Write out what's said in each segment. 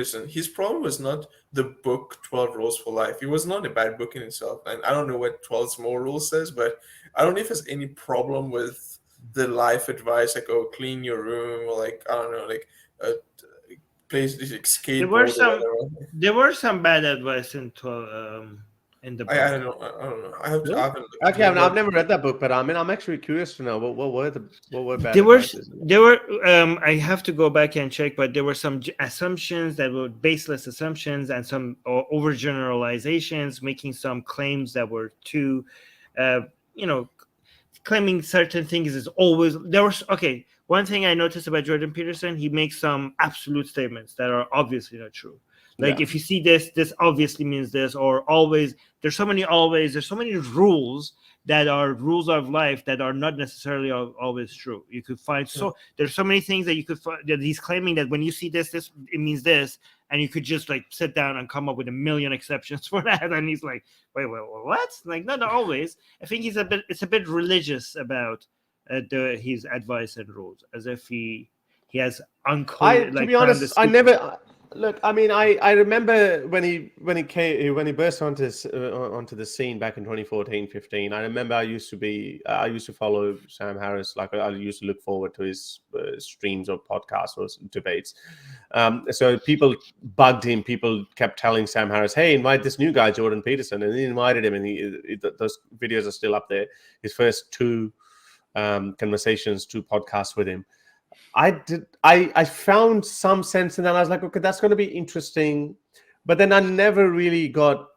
Peterson, his problem was not the book 12 Rules for Life. It was not a bad book in itself. And I don't know what 12 Small Rules says, but I don't know if there's any problem with the life advice, like, oh, clean your room, or like, I don't know, like, place this There were skateboard or some whatever. there were some bad advice in the I don't book. know. I don't know. I Really? haven't looked Okay, into it, I've but never read that book, but I mean, I'm actually curious to know what were bad There were advices. there were I have to go back and check, but there were some assumptions that were baseless assumptions and some overgeneralizations, making some claims that were too, uh, you know, claiming certain things is always there was okay. One thing I noticed about Jordan Peterson, he makes some absolute statements that are obviously not true. Like Yeah. if you see this obviously means this, or always. There's so many always. There's so many rules that are rules of life that are not necessarily always true. You could find there's so many things that you could find that he's claiming that when you see this it means this, and you could just like sit down and come up with a million exceptions for that. And he's like, wait, what? Like not always. I think it's a bit religious about his advice and rules, as if he has To be found the honest, I secret. never look. I mean, I remember when he burst onto the scene back in 2014, 15. I remember I used to follow Sam Harris. Like I used to look forward to his streams or podcasts or debates. So people bugged him. People kept telling Sam Harris, "Hey, invite this new guy, Jordan Peterson," and he invited him. And those videos are still up there. His first two conversations, two podcasts with him. I found some sense in that. I was like, okay, that's going to be interesting, but then I never really got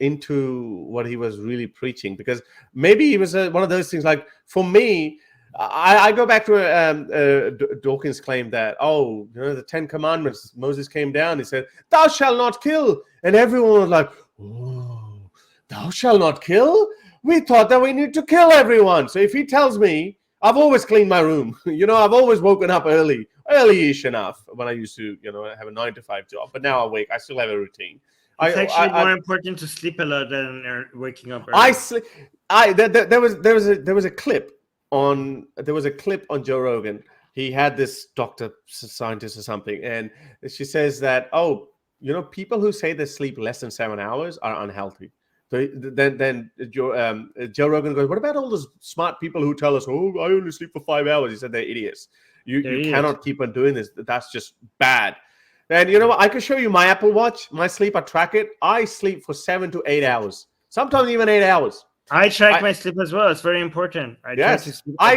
into what he was really preaching, because maybe it was one of those things. Like for me, I go back to Dawkins' claim that the 10 Commandments. Moses came down. He said, "Thou shalt not kill," and everyone was like, "Oh, thou shalt not kill." We thought that we need to kill everyone. So if he tells me, I've always cleaned my room. I've always woken up early-ish enough when I used to, have a 9 to 5 job. But now I still have a routine. It's actually more important to sleep a lot than waking up early. I sleep. There was a clip on Joe Rogan. He had this doctor, scientist or something, and she says that people who say they sleep less than 7 hours are unhealthy. So then Joe Rogan goes, what about all those smart people who tell us, "Oh, I only sleep for 5 hours"? He said they're idiots. You cannot keep on doing this. That's just bad. And you know what? I can show you my Apple Watch, my sleep. I track it. I sleep for 7 to 8 hours, sometimes even 8 hours. I track my sleep as well. It's very important. I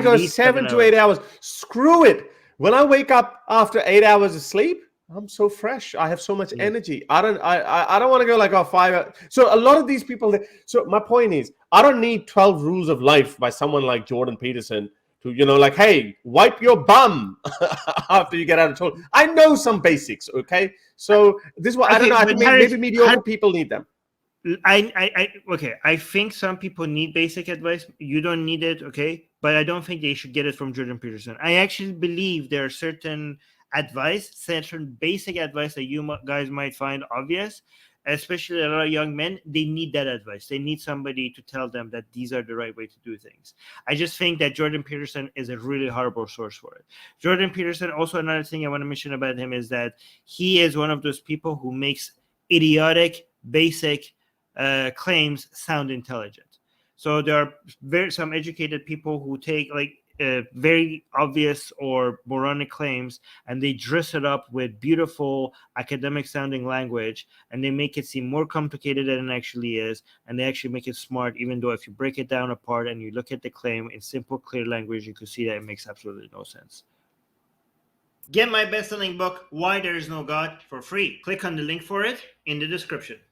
go 7 to 8 hours. Screw it. When I wake up after 8 hours of sleep, I'm so fresh. I have so much energy. I don't want to go like 5 hours. So a lot of these people. So my point is, I don't need 12 rules of life by someone like Jordan Peterson to, like, hey, wipe your bum after you get out of toilet. I know some basics. Okay. So this is what I don't know. I think maybe mediocre people need them. I think some people need basic advice. You don't need it, okay? But I don't think they should get it from Jordan Peterson. I actually believe there are certain basic advice that you guys might find obvious, especially a lot of young men. They need that advice. They need somebody to tell them that these are the right way to do things. I just think that Jordan Peterson is a really horrible source for it. Jordan Peterson, also another thing I want to mention about him is that he is one of those people who makes idiotic, basic claims sound intelligent. So there are some educated people who take very obvious or moronic claims and they dress it up with beautiful academic sounding language, and they make it seem more complicated than it actually is, and they actually make it smart, even though if you break it down apart and you look at the claim in simple, clear language, you can see that it makes absolutely no sense. Get my best-selling book, Why There Is No God, for free. Click on the link for it in the description.